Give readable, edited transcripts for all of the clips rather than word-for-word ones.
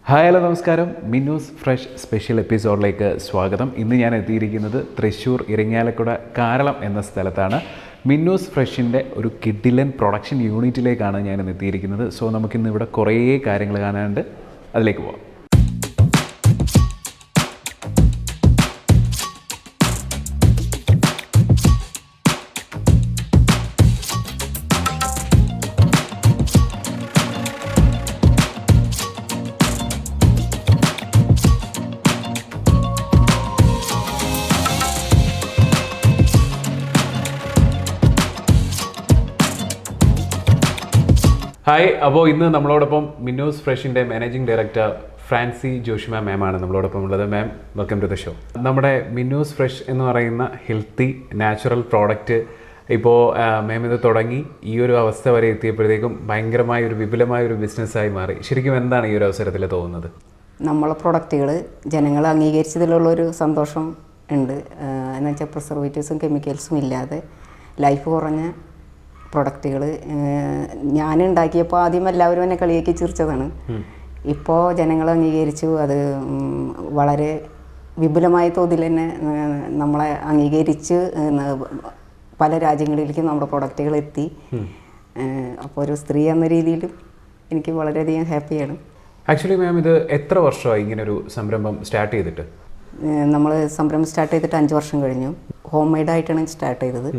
Hi hello നമസ്കാരം. Minnu's fresh special എപ്പിസോഡിലേക്ക് സ്വാഗതം. ഇന്ന് ഞാൻ എത്തിയിരിക്കുന്നത് തൃശ്ശൂർ ഇരിങ്ങാലക്കുട കാരളം എന്ന സ്ഥലത്താണ്. മിന്നൂസ് ഫ്രഷിൻ്റെ ഒരു കിഡിലൻ പ്രൊഡക്ഷൻ യൂണിറ്റിലേക്കാണ് ഞാൻ ഇന്ന് എത്തിയിരിക്കുന്നത്. സോ നമുക്കിന്ന് ഇവിടെ കുറേ കാര്യങ്ങൾ കാണാനുണ്ട്, അതിലേക്ക് പോവാം. ഹായ്, അപ്പോൾ ഇന്ന് നമ്മളോടൊപ്പം മിന്നൂസ് ഫ്രഷിൻ്റെ മാനേജിംഗ് ഡയറക്ടർ ഫ്രാൻസി ജോഷിമ മാം ആണ് നമ്മളോടൊപ്പം ഉള്ളത്. മാം, വെൽക്കം ടു ദ ഷോ. നമ്മുടെ മിന്നൂസ് ഫ്രഷ് എന്ന് പറയുന്ന ഹെൽത്തി നാച്ചുറൽ പ്രോഡക്റ്റ് ഇപ്പോൾ മാം ഇത് തുടങ്ങി ഈ ഒരു അവസ്ഥ വരെ എത്തിയപ്പോഴത്തേക്കും ഭയങ്കരമായ ഒരു വിപുലമായ ഒരു ബിസിനസ്സായി മാറി. ശരിക്കും എന്താണ് ഈ ഒരു അവസരത്തിൽ തോന്നുന്നത്? നമ്മളെ പ്രൊഡക്റ്റുകൾ ജനങ്ങൾ അംഗീകരിച്ചതിലുള്ളൊരു സന്തോഷം ഉണ്ട്. എന്ന് വെച്ചാൽ പ്രിസർവേറ്റീവ്സും കെമിക്കൽസും ഇല്ലാതെ ലൈഫ് കുറഞ്ഞ പ്രൊഡക്റ്റുകൾ ഞാൻ ഉണ്ടാക്കിയപ്പോൾ ആദ്യം എല്ലാവരും എന്നെ കളിയാക്കി ചിരിച്ചതാണ്. ഇപ്പോൾ ജനങ്ങൾ അംഗീകരിച്ചു. അത് വളരെ വിപുലമായ തോതിൽ തന്നെ നമ്മളെ അംഗീകരിച്ച് പല രാജ്യങ്ങളിലേക്കും നമ്മുടെ പ്രൊഡക്റ്റുകൾ എത്തി. അപ്പോൾ ഒരു സ്ത്രീ എന്ന രീതിയിലും എനിക്ക് വളരെയധികം ഹാപ്പിയാണ്. ആക്ച്വലി മാം, ഇത് എത്ര വർഷമായി ഇങ്ങനൊരു സംരംഭം സ്റ്റാർട്ട് ചെയ്തിട്ട്? നമ്മൾ സംരംഭം സ്റ്റാർട്ട് ചെയ്തിട്ട് 5 വർഷം കഴിഞ്ഞു. ഹോം മെയ്ഡായിട്ടാണ് സ്റ്റാർട്ട് ചെയ്തത്.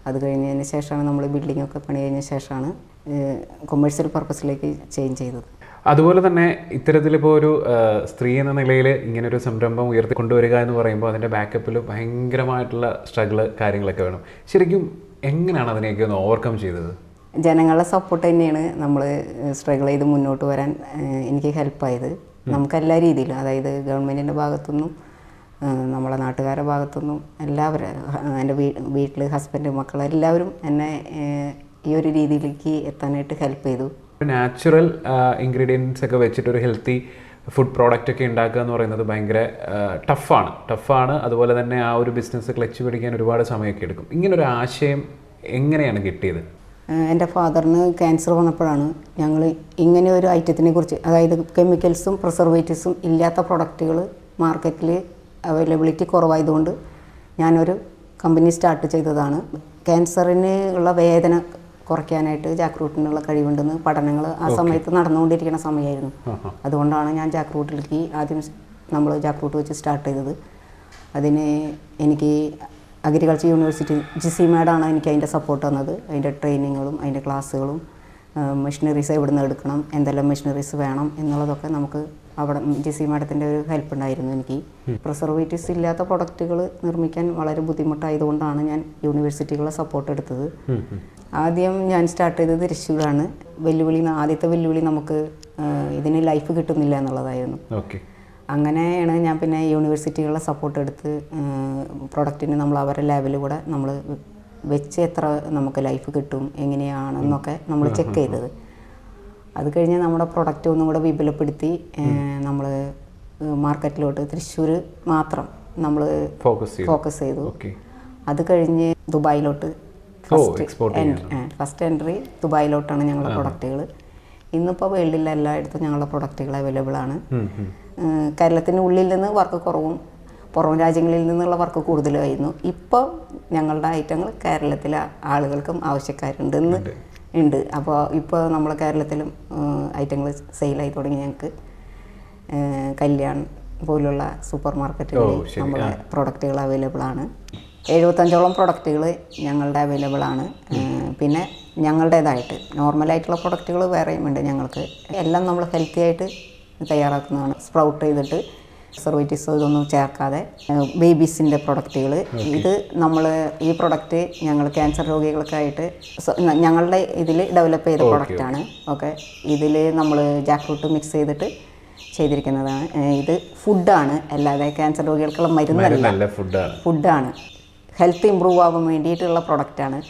അത് കഴിഞ്ഞതിന് ശേഷമാണ് നമ്മൾ ബിൽഡിംഗ് ഒക്കെ പണി കഴിഞ്ഞ ശേഷമാണ് കൊമേഴ്സ്യൽ പർപ്പസിലേക്ക് ചേഞ്ച് ചെയ്തത്. അതുപോലെ തന്നെ ഇത്തരത്തിലിപ്പോൾ ഒരു സ്ത്രീ എന്ന നിലയിൽ ഇങ്ങനൊരു സംരംഭം ഉയർത്തി കൊണ്ടുവരിക എന്ന് പറയുമ്പോൾ അതിൻ്റെ ബാക്കപ്പിൽ ഭയങ്കരമായിട്ടുള്ള സ്ട്രഗിള് കാര്യങ്ങളൊക്കെ വേണം. ശരിക്കും എങ്ങനെയാണ് അതിനെയൊക്കെ ഒന്ന് ഓവർകം ചെയ്തത്? ജനങ്ങളുടെ സപ്പോർട്ട് തന്നെയാണ് നമ്മൾ സ്ട്രഗിൾ ചെയ്ത് മുന്നോട്ട് വരാൻ എനിക്ക് ഹെൽപ്പായത്. നമുക്കെല്ലാ രീതിയിലും, അതായത് ഗവൺമെൻറ്റിൻ്റെ ഭാഗത്തുനിന്നും നമ്മളെ നാട്ടുകാരുടെ ഭാഗത്തുനിന്നും എല്ലാവരും, എൻ്റെ വീട്ടിൽ ഹസ്ബൻഡ്, മക്കൾ എല്ലാവരും എന്നെ ഈ ഒരു രീതിയിലേക്ക് എത്താനായിട്ട് ഹെൽപ്പ് ചെയ്തു. നാച്ചുറൽ ഇൻഗ്രീഡിയൻസ് ഒക്കെ വെച്ചിട്ടൊരു ഹെൽത്തി ഫുഡ് പ്രോഡക്റ്റ് ഒക്കെ ഉണ്ടാക്കുക എന്ന് പറയുന്നത് ഭയങ്കര ടഫാണ്. അതുപോലെ തന്നെ ആ ഒരു ബിസിനസ് ക്ലച്ച് പിടിക്കാൻ ഒരുപാട് സമയമൊക്കെ എടുക്കും. ഇങ്ങനൊരു ആശയം എങ്ങനെയാണ് കിട്ടിയത്? എൻ്റെ ഫാദറിന് ക്യാൻസർ വന്നപ്പോഴാണ് ഞങ്ങൾ ഇങ്ങനെ ഒരു ഐറ്റത്തിനെ കുറിച്ച്, അതായത് കെമിക്കൽസും പ്രിസർവേറ്റീവ്സും ഇല്ലാത്ത പ്രൊഡക്റ്റുകൾ മാർക്കറ്റിൽ അവൈലബിലിറ്റി കുറവായതുകൊണ്ട് ഞാനൊരു കമ്പനി സ്റ്റാർട്ട് ചെയ്തതാണ്. ക്യാൻസറിന് ഉള്ള വേദന കുറയ്ക്കാനായിട്ട് ജാക്ക് റൂട്ടിനുള്ള കഴിവുണ്ടെന്ന് പഠനങ്ങൾ ആ സമയത്ത് നടന്നുകൊണ്ടിരിക്കുന്ന സമയമായിരുന്നു. അതുകൊണ്ടാണ് ഞാൻ ജാക്ക് റൂട്ടിലേക്ക് ആദ്യം നമ്മൾ ജാക്ക് റൂട്ട് വെച്ച് സ്റ്റാർട്ട് ചെയ്തത്. അതിന് എനിക്ക് അഗ്രികൾച്ചർ യൂണിവേഴ്സിറ്റി ജിസിമാഡാണ് എനിക്ക് അതിൻ്റെ സപ്പോർട്ട് തന്നത്. അതിൻ്റെ ട്രെയിനിങ്ങുകളും അതിൻ്റെ ക്ലാസ്സുകളും മെഷീനറീസ് എവിടെ നിന്ന് എടുക്കണം, എന്തെല്ലാം മെഷീനറീസ് വേണം എന്നുള്ളതൊക്കെ നമുക്ക് അവിടെ ജിസിമാഡത്തിൻ്റെ ഒരു ഹെൽപ്പ് ഉണ്ടായിരുന്നു എനിക്ക്. പ്രിസർവേറ്റീവ്സ് ഇല്ലാത്ത പ്രൊഡക്റ്റുകൾ നിർമ്മിക്കാൻ വളരെ ബുദ്ധിമുട്ടായതുകൊണ്ടാണ് ഞാൻ യൂണിവേഴ്സിറ്റികളെ സപ്പോർട്ട് എടുത്തത്. ആദ്യം ഞാൻ സ്റ്റാർട്ട് ചെയ്തത് തൃശ്ശൂരാണ്. ആദ്യത്തെ വെല്ലുവിളി നമുക്ക് ഇതിന് ലൈഫ് കിട്ടുന്നില്ല എന്നുള്ളതായിരുന്നു. അങ്ങനെയാണ് ഞാൻ പിന്നെ യൂണിവേഴ്സിറ്റികളുടെ സപ്പോർട്ട് എടുത്ത് പ്രൊഡക്റ്റിന് നമ്മൾ അവരുടെ ലാബിൽ കൂടെ നമ്മൾ വെച്ച് എത്ര നമുക്ക് ലൈഫ് കിട്ടും എങ്ങനെയാണെന്നൊക്കെ നമ്മൾ ചെക്ക് ചെയ്തത്. അത് കഴിഞ്ഞ് നമ്മുടെ പ്രൊഡക്റ്റ് ഒന്നും കൂടെ വിപുലപ്പെടുത്തി നമ്മൾ മാർക്കറ്റിലോട്ട് തൃശ്ശൂർ മാത്രം നമ്മൾ ഫോക്കസ് ചെയ്തു. അത് കഴിഞ്ഞ് ദുബായിലോട്ട് ഫസ്റ്റ് എൻട്രി ദുബായിലോട്ടാണ് ഞങ്ങളുടെ പ്രൊഡക്റ്റുകൾ. ഇന്നിപ്പോൾ വേൾഡിൽ എല്ലായിടത്തും ഞങ്ങളുടെ പ്രൊഡക്റ്റുകൾ അവൈലബിൾ ആണ്. കേരളത്തിന് ഉള്ളിൽ നിന്ന് വർക്ക് കുറവും പുറം രാജ്യങ്ങളിൽ നിന്നുള്ള വർക്ക് കൂടുതലായിരുന്നു. ഇപ്പോൾ ഞങ്ങളുടെ ഐറ്റങ്ങൾ കേരളത്തിലെ ആളുകൾക്കും ആവശ്യക്കാരുണ്ട്. അപ്പോൾ ഇപ്പോൾ നമ്മൾ കേരളത്തിലും ഐറ്റങ്ങൾ സെയിലായി തുടങ്ങി. ഞങ്ങൾക്ക് കല്യാൺ പോലുള്ള സൂപ്പർ മാർക്കറ്റുകളിൽ നമ്മുടെ പ്രൊഡക്റ്റുകൾ അവൈലബിൾ ആണ്. 75ഓളം പ്രൊഡക്റ്റുകൾ ഞങ്ങളുടെ അവൈലബിൾ ആണ്. പിന്നെ ഞങ്ങളുടേതായിട്ട് നോർമലായിട്ടുള്ള പ്രൊഡക്റ്റുകൾ വേറെയും ഉണ്ട് ഞങ്ങൾക്ക്. എല്ലാം നമ്മൾ ഹെൽത്തി ആയിട്ട് തയ്യാറാക്കുന്നതാണ്. സ്പ്രൗട്ട് ചെയ്തിട്ട് പ്രിസർവേറ്റീവ്സോ ഇതൊന്നും ചേർക്കാതെ ബേബീസിൻ്റെ പ്രൊഡക്റ്റുകൾ. ഇത് നമ്മൾ ഈ പ്രൊഡക്റ്റ് ഞങ്ങൾ ക്യാൻസർ രോഗികൾക്കായിട്ട് ഞങ്ങളുടെ ഇതിൽ ഡെവലപ്പ് ചെയ്ത പ്രൊഡക്റ്റാണ്. ഓക്കെ, ഇതിൽ നമ്മൾ ജാക്ക് ഫ്രൂട്ട് മിക്സ് ചെയ്തിട്ട് ചെയ്തിരിക്കുന്നതാണ്. ഇത് ഫുഡാണ്, അല്ലാതെ ക്യാൻസർ രോഗികൾക്കുള്ള മരുന്നല്ല, ഫുഡാണ്. ഹെൽത്ത് ഇമ്പ്രൂവ് ആവാൻ വേണ്ടിയിട്ടുള്ള പ്രൊഡക്റ്റാണ്.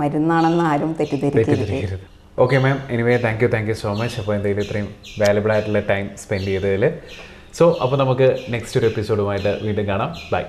മരുന്നാണെന്ന് ആരും തെറ്റിദ്ധരിക്കരുത്. Okay ma'am, anyway thank you so much. അപ്പോൾ എന്തെങ്കിലും ഇത്രയും വാല്യുബിൾ ആയിട്ടുള്ള ടൈം സ്പെൻഡ് ചെയ്തതിൽ. അപ്പോൾ നമുക്ക് നെക്സ്റ്റ് ഒരു എപ്പിസോഡുമായിട്ട് വീണ്ടും കാണാം. ബൈ.